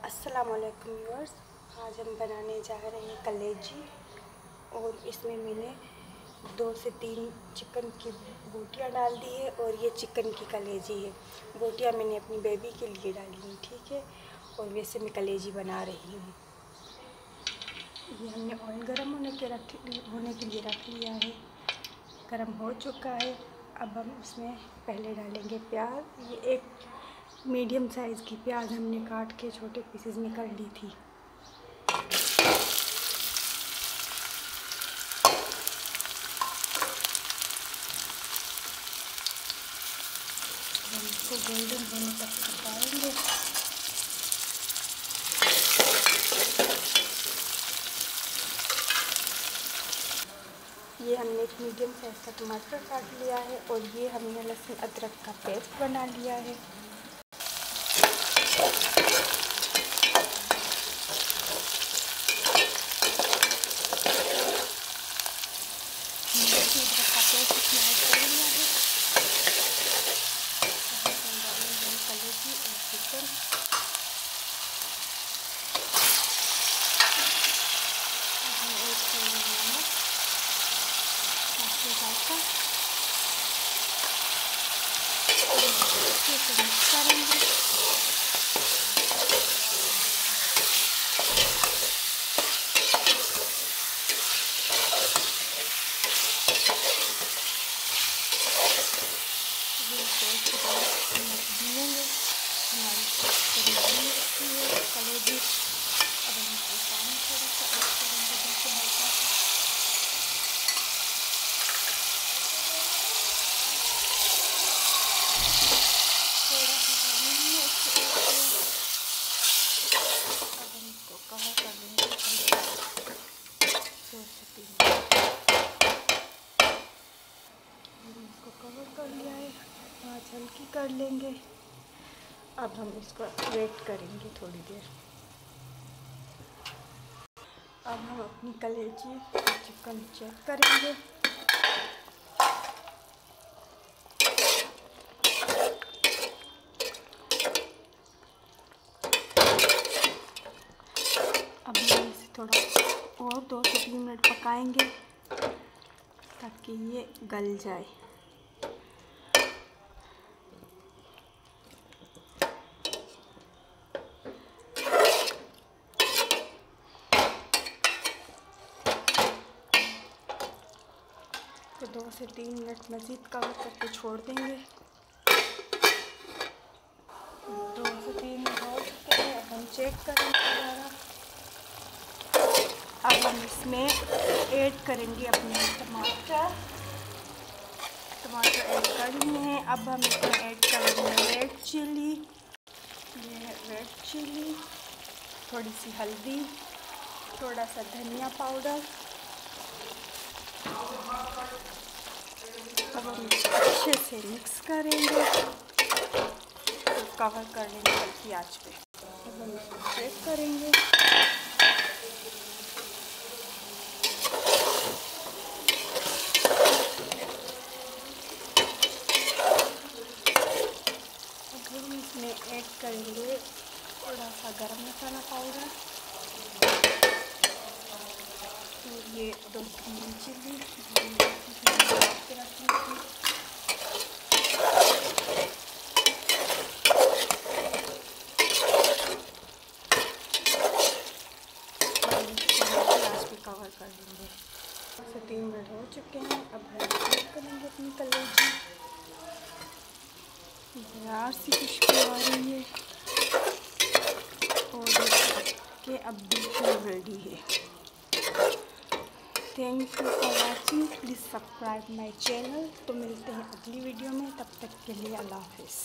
अस्सलाम वालेकुम व्यूअर्स। आज हम बनाने जा रहे हैं कलेजी और इसमें मैंने 2 से 3 चिकन की बोटियाँ डाल दी है और ये चिकन की कलेजी है। बोटियाँ मैंने अपनी बेबी के लिए डाली हैं, ठीक है। और वैसे मैं कलेजी बना रही हूँ। ये हमने ऑयल गर्म होने के लिए रख लिया है। गर्म हो चुका है। अब हम इसमें पहले डालेंगे प्याज। ये एक मीडियम साइज़ की प्याज हमने काट के छोटे पीसेस में कर ली थी। हम इसको गोल्डन होने तक पकाएंगे। ये हमने एक मीडियम साइज़ का टमाटर काट लिया है और ये हमने लहसुन अदरक का पेस्ट बना लिया है। मिक्स करेंगे। हमारी कलेजी अब हम इसको पानी थोड़ा सा ऐड करेंगे, बिल्कुल हल्का सा। थोड़ा सा पानी में इसको ऐड किया। अब हम इसको कवर कर देंगे 2 से 3 मिनट। हमने इसको कवर कर लिया है। आँच हल्की कर लेंगे। अब हम इसको वेट करेंगे थोड़ी देर। अब हम अपनी कलेजी चिकन चेक करेंगे। अब हम इसे थोड़ा और 2 से 3 मिनट पकाएंगे ताकि ये गल जाए। तो 2 से 3 मिनट मज़ीद कवर करके छोड़ देंगे। 2 से 3 मिनट हो चुके हैं। अब हम चेक करेंगे दोबारा। अब हम इसमें ऐड करेंगे अपने टमाटर ऐड कर लिए हैं। अब हम इसमें ऐड करेंगे रेड चिली। ये है रेड चिली, थोड़ी सी हल्दी, थोड़ा सा धनिया पाउडर। अब हम इसको अच्छे से मिक्स करेंगे, तो कवर कर लेंगे हल्की आंच पे। अब हम इसको चेक करेंगे। अब हम इसमें ऐड करेंगे थोड़ा सा गरम मसाला पाउडर और ये 2 ग्रीन चिली कवर कर देंगे। 2 से 3 मिनट हो चुके हैं। अब हम चेक करेंगे अपनी कलेजी। यार सी खुशबू आ रही है और के अब बिल्कुल रेडी है। Thank you for watching. Please subscribe my channel. तो मिलते हैं अगली वीडियो में, तब तक के लिए अल्लाह हाफिज़।